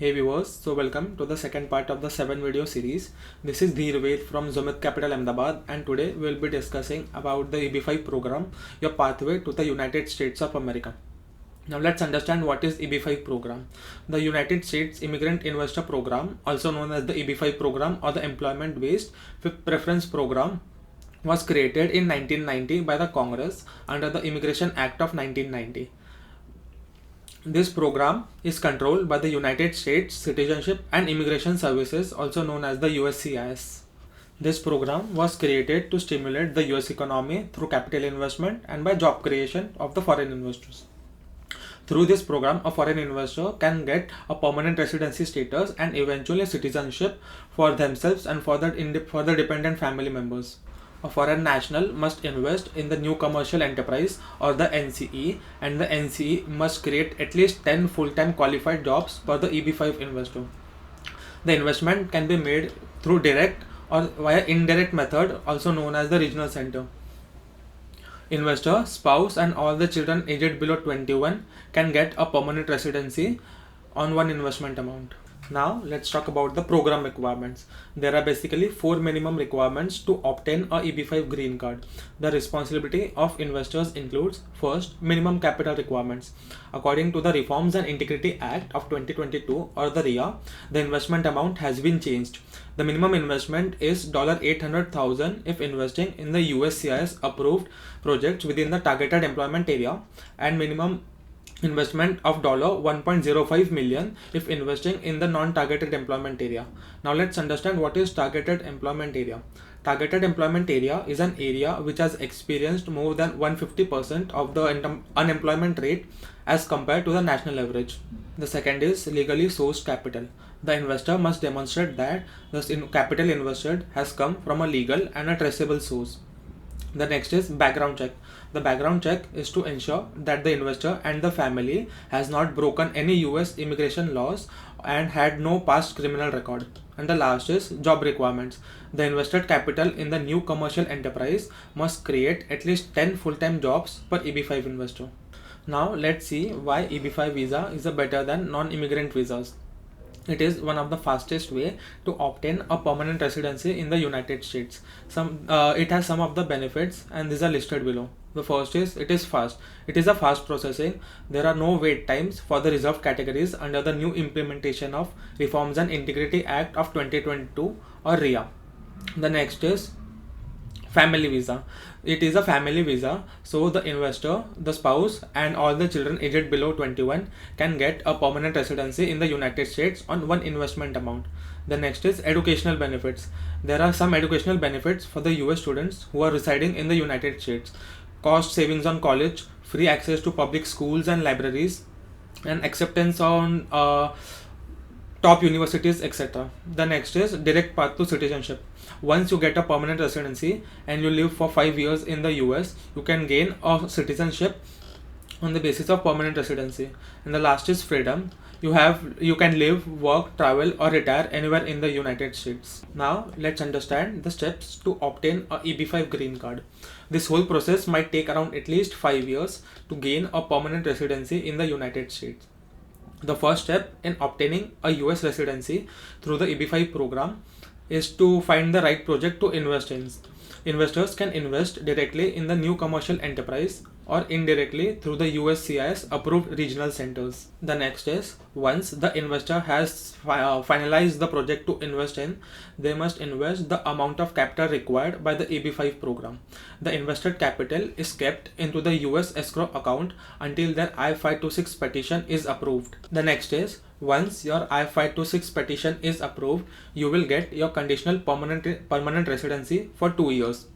Hey viewers, so welcome to the second part of the 7 video series. This is Dheer Ved from Zomit Capital Ahmedabad, and today we will be discussing about the EB-5 program, your pathway to the United States of America. Now let's understand what is EB-5 program. The United States Immigrant Investor Program, also known as the EB-5 program or the Employment Based Preference Program, was created in 1990 by the Congress under the Immigration Act of 1990. This program is controlled by the United States Citizenship and Immigration Services, also known as the USCIS. This program was created to stimulate the US economy through capital investment and by job creation of the foreign investors. Through this program, a foreign investor can get a permanent residency status and eventually citizenship for themselves and for the dependent family members. A foreign national must invest in the new commercial enterprise or the NCE, and the NCE must create at least 10 full-time qualified jobs for the EB-5 investor. The investment can be made through direct or via indirect method, also known as the regional center. Investor, spouse and all the children aged below 21 can get a permanent residency on one investment amount. Now let's talk about the program requirements. There are basically 4 minimum requirements to obtain a EB-5 green card. The responsibility of investors includes: first, minimum capital requirements. According to the Reforms and Integrity Act of 2022 or the RIA, the investment amount has been changed. The minimum investment is $800,000 if investing in the USCIS approved projects within the targeted employment area, and minimum investment of $1.05 million if investing in the non-targeted employment area. Now let's understand what is targeted employment area. Targeted employment area is an area which has experienced more than 150% of the unemployment rate as compared to the national average. The second is legally sourced capital. The investor must demonstrate that the capital invested has come from a legal and a traceable source. The next is background check. The background check is to ensure that the investor and the family has not broken any US immigration laws and had no past criminal record. And the last is job requirements. The invested capital in the new commercial enterprise must create at least 10 full-time jobs per EB-5 investor. Now let's see why EB-5 visa is better than non-immigrant visas. It is one of the fastest way to obtain a permanent residency in the United States. It has some of the benefits, and these are listed below. The first is it is fast. It is a fast processing. There are no wait times for the reserved categories under the new implementation of Reforms and Integrity Act of 2022 or RIA. The next is family visa. It is a family visa, so the investor, the spouse and all the children aged below 21 can get a permanent residency in the United States on one investment amount. The next is educational benefits. There are some educational benefits for the US students who are residing in the United States. Cost savings on college, free access to public schools and libraries, and acceptance on top universities, etc. The next is direct path to citizenship. Once you get a permanent residency and you live for 5 years in the US, you can gain a citizenship on the basis of permanent residency. And the last is freedom. You can live, work, travel or retire anywhere in the United States. Now let's understand the steps to obtain a EB-5 green card. This whole process might take around at least 5 years to gain a permanent residency in the United States. The first step in obtaining a US residency through the EB-5 program is to find the right project to invest in. Investors can invest directly in the new commercial enterprise or indirectly through the USCIS approved regional centers. The next is, once the investor has finalized the project to invest in, they must invest the amount of capital required by the EB-5 program. The invested capital is kept into the US escrow account until their I-526 petition is approved. The next is, once your I-526 petition is approved, you will get your conditional permanent residency for 2 years.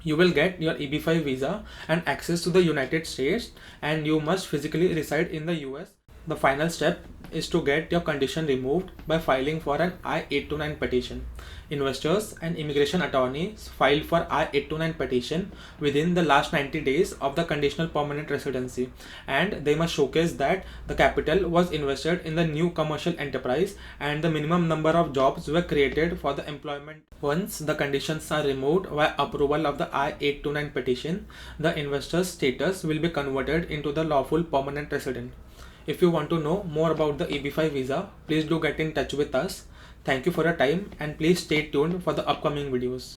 You will get your EB-5 visa and access to the United States, and you must physically reside in the US. The final step is to get your condition removed by filing for an I-829 petition. Investors and immigration attorneys filed for I-829 petition within the last 90 days of the conditional permanent residency, and they must showcase that the capital was invested in the new commercial enterprise and the minimum number of jobs were created for the employment. Once the conditions are removed by approval of the I-829 petition, the investor's status will be converted into the lawful permanent resident. If you want to know more about the EB-5 visa, please do get in touch with us. Thank you for your time and please stay tuned for the upcoming videos.